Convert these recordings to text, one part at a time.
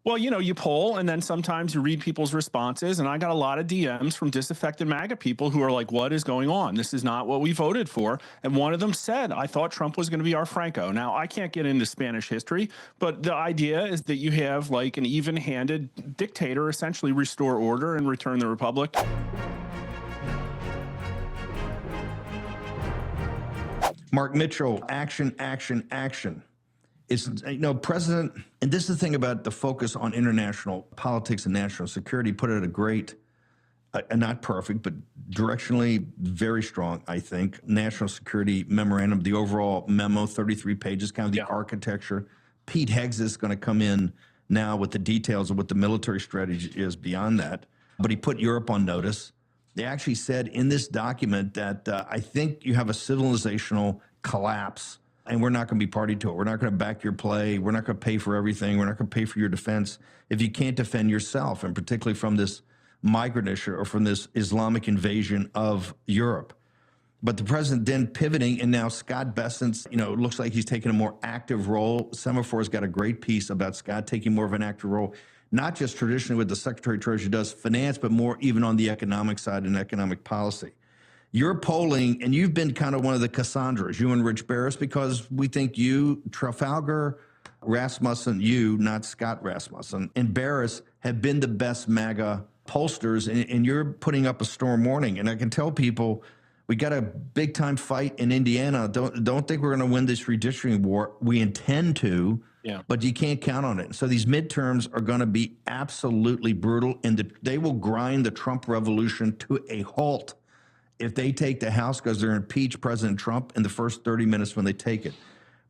Well, you poll and then sometimes you read people's responses. And I got a lot of DMs from disaffected MAGA people who are like, what is going on? This is not what we voted for. And one of them said, I thought Trump was going to be our Franco. Now, I can't get into Spanish history, but the idea is that you have like an even handed dictator essentially restore order and return the republic. Mark Mitchell, action, action, action. It's, President, and this is the thing about the focus on international politics and national security, put it a great, not perfect, but directionally very strong, I think, national security memorandum, the overall memo, 33 pages, kind of the architecture. Pete Heggs is going to come in now with the details of what the military strategy is beyond that. But he put Europe on notice. They actually said in this document that I think you have a civilizational collapse and we're not going to be party to it. We're not going to back your play. We're not going to pay for everything. We're not going to pay for your defense if you can't defend yourself, and particularly from this migrant issue or from this Islamic invasion of Europe. But the president then pivoting, and now Scott Bessent's, looks like he's taking a more active role. Semaphor's got a great piece about Scott taking more of an active role, not just traditionally what the Secretary of Treasury does finance, but more even on the economic side and economic policy. You're polling, and you've been kind of one of the Cassandras, you and Rich Barris, because we think you, Trafalgar, Rasmussen, you, not Scott Rasmussen, and Barris have been the best MAGA pollsters, and you're putting up a storm warning. And I can tell people, we got a big-time fight in Indiana. Don't think we're going to win this redistricting war. We intend to, but you can't count on it. So these midterms are going to be absolutely brutal, and they will grind the Trump revolution to a halt if they take the House, because they're impeach President Trump in the first 30 minutes when they take it.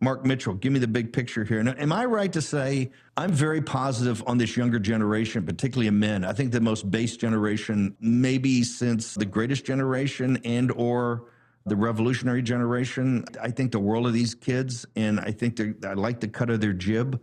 Mark Mitchell, give me the big picture here. Now, am I right to say I'm very positive on this younger generation, particularly in men? I think the most base generation, maybe since the greatest generation and or the revolutionary generation. I think the world of these kids, and I think I like the cut of their jib.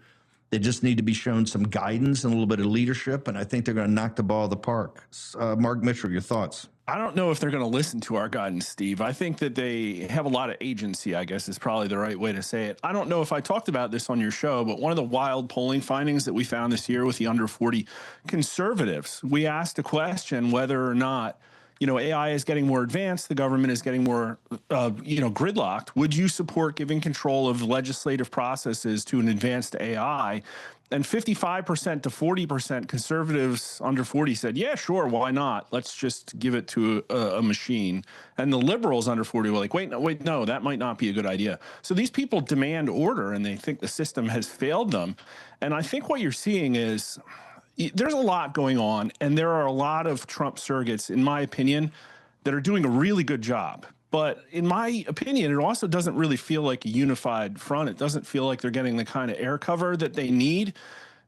They just need to be shown some guidance and a little bit of leadership, and I think they're going to knock the ball of the park. Mark Mitchell, your thoughts? I don't know if they're going to listen to our guidance, Steve. I think that they have a lot of agency, I guess is probably the right way to say it. I don't know if I talked about this on your show, but one of the wild polling findings that we found this year with the under 40 conservatives, we asked a question whether or not, AI is getting more advanced, the government is getting more, gridlocked. Would you support giving control of legislative processes to an advanced AI? And 55% to 40% conservatives under 40 said, yeah, sure, why not? Let's just give it to a machine. And the liberals under 40 were like, wait, no, that might not be a good idea. So these people demand order, and they think the system has failed them. And I think what you're seeing is there's a lot going on, and there are a lot of Trump surrogates, in my opinion, that are doing a really good job. But in my opinion, it also doesn't really feel like a unified front. It doesn't feel like they're getting the kind of air cover that they need,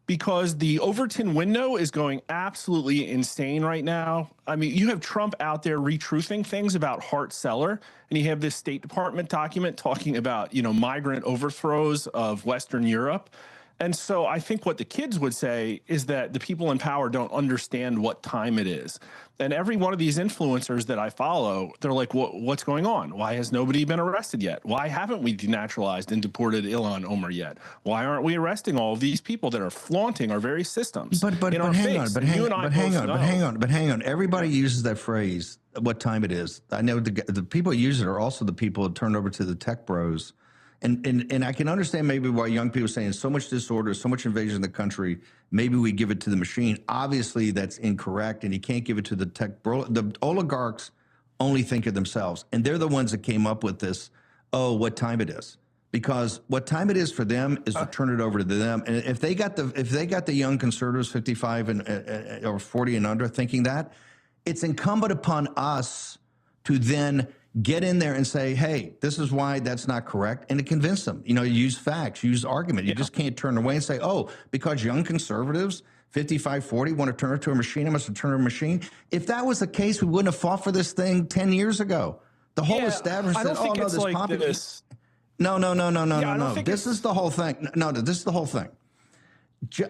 because the Overton window is going absolutely insane right now. I mean, you have Trump out there retruthing things about Hart-Celler, and you have this State Department document talking about, migrant overthrows of Western Europe. And so I think what the kids would say is that the people in power don't understand what time it is. And every one of these influencers that I follow, they're like, what's going on? Why has nobody been arrested yet? Why haven't we denaturalized and deported Ilhan Omar yet? Why aren't we arresting all of these people that are flaunting our very systems? But hang on. Everybody uses that phrase, what time it is. I know the people who use it are also the people who turn over to the tech bros. And I can understand maybe why young people are saying so much disorder, so much invasion of the country, maybe we give it to the machine. Obviously, that's incorrect, and you can't give it to the tech bro. The oligarchs only think of themselves, and they're the ones that came up with this, what time it is. Because what time it is for them is to turn it over to them. And if they got the young conservatives, 55 and or 40 and under, thinking that, it's incumbent upon us to then get in there and say, hey, this is why that's not correct, and to convince them. Use facts, use argument. You just can't turn away and say, because young conservatives, 55, 40, want to turn it to a machine, I must turn to a machine. If that was the case, we wouldn't have fought for this thing 10 years ago. The whole establishment said, this like popular. No. This is the whole thing. No, this is the whole thing.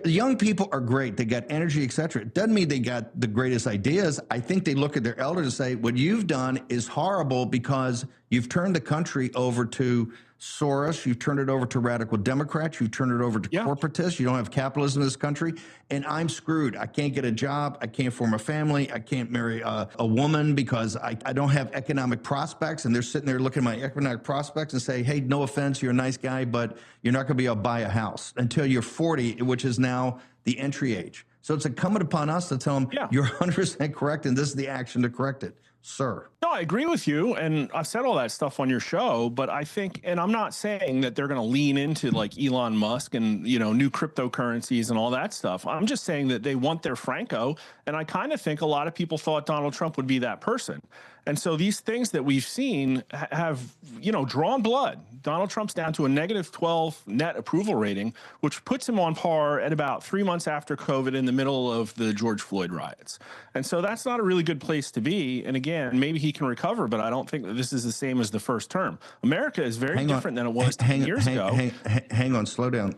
Young people are great. They got energy, et cetera. It doesn't mean they got the greatest ideas. I think they look at their elders and say, what you've done is horrible because You've turned the country over to Soros. You've turned it over to radical Democrats. You've turned it over to corporatists. You don't have capitalism in this country. And I'm screwed. I can't get a job. I can't form a family. I can't marry a woman because I don't have economic prospects. And they're sitting there looking at my economic prospects and say, hey, no offense, you're a nice guy, but you're not going to be able to buy a house until you're 40, which is now the entry age. So it's incumbent upon us to tell them, you're 100% correct, and this is the action to correct it, sir. No, I agree with you. And I've said all that stuff on your show, but I think, and I'm not saying that they're going to lean into like Elon Musk and, you know, new cryptocurrencies and all that stuff. I'm just saying that they want their Franco. And I kind of think a lot of people thought Donald Trump would be that person. And so these things that we've seen have, you know, drawn blood. Donald Trump's down to a -12 net approval rating, which puts him on par at about 3 months after COVID in the middle of the George Floyd riots. And so that's not a really good place to be. And again, maybe he can recover, but I don't think that this is the same as the first term. America is very different than it was 10 years ago. Hang on, slow down.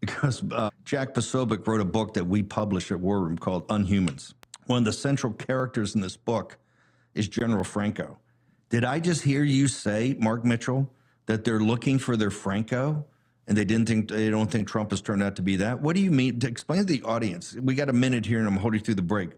Because Jack Posobiec wrote a book that we published at War Room called Unhumans. One of the central characters in this book is General Franco. Did I just hear you say, Mark Mitchell, that they're looking for their Franco and they don't think Trump has turned out to be that? What do you mean? To explain to the audience, we got a minute here and I'm holding through the break.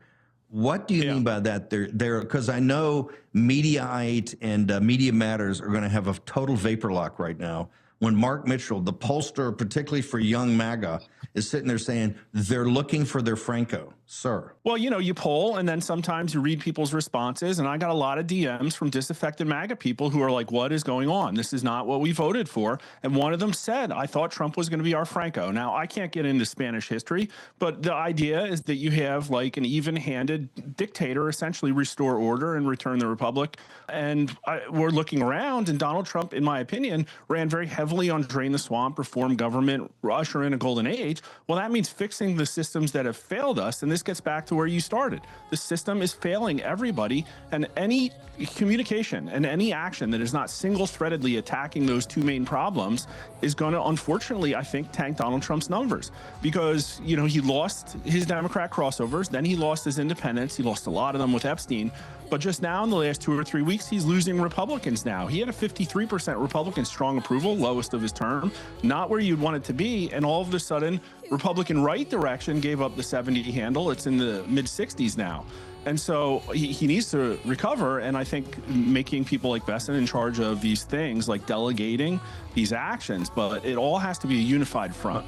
What do you mean by that? They're because I know Mediaite and Media Matters are going to have a total vapor lock right now when Mark Mitchell, the pollster, particularly for young MAGA, is sitting there saying they're looking for their Franco, sir. Well, you know, you poll and then sometimes you read people's responses. And I got a lot of DMs from disaffected MAGA people who are like, what is going on? This is not what we voted for. And one of them said, I thought Trump was going to be our Franco. Now, I can't get into Spanish history, but the idea is that you have like an even-handed dictator essentially restore order and return the republic. And we're looking around, and Donald Trump, in my opinion, ran very heavily on drain the swamp, reform government, usher in a golden age. Well, that means fixing the systems that have failed us. And this gets back to where you started. The system is failing everybody, and any communication and any action that is not single-threadedly attacking those two main problems is going to, unfortunately, I think, tank Donald Trump's numbers because, you know, he lost his Democrat crossovers, then he lost his independents. He lost a lot of them with Epstein. But just now in the last 2 or 3 weeks, he's losing Republicans now. He had a 53% Republican strong approval, lowest of his term, not where you'd want it to be. And all of a sudden, Republican right direction gave up the 70 handle. It's in the mid-60s now. And so he needs to recover. And I think making people like Besson in charge of these things, like delegating these actions, but it all has to be a unified front.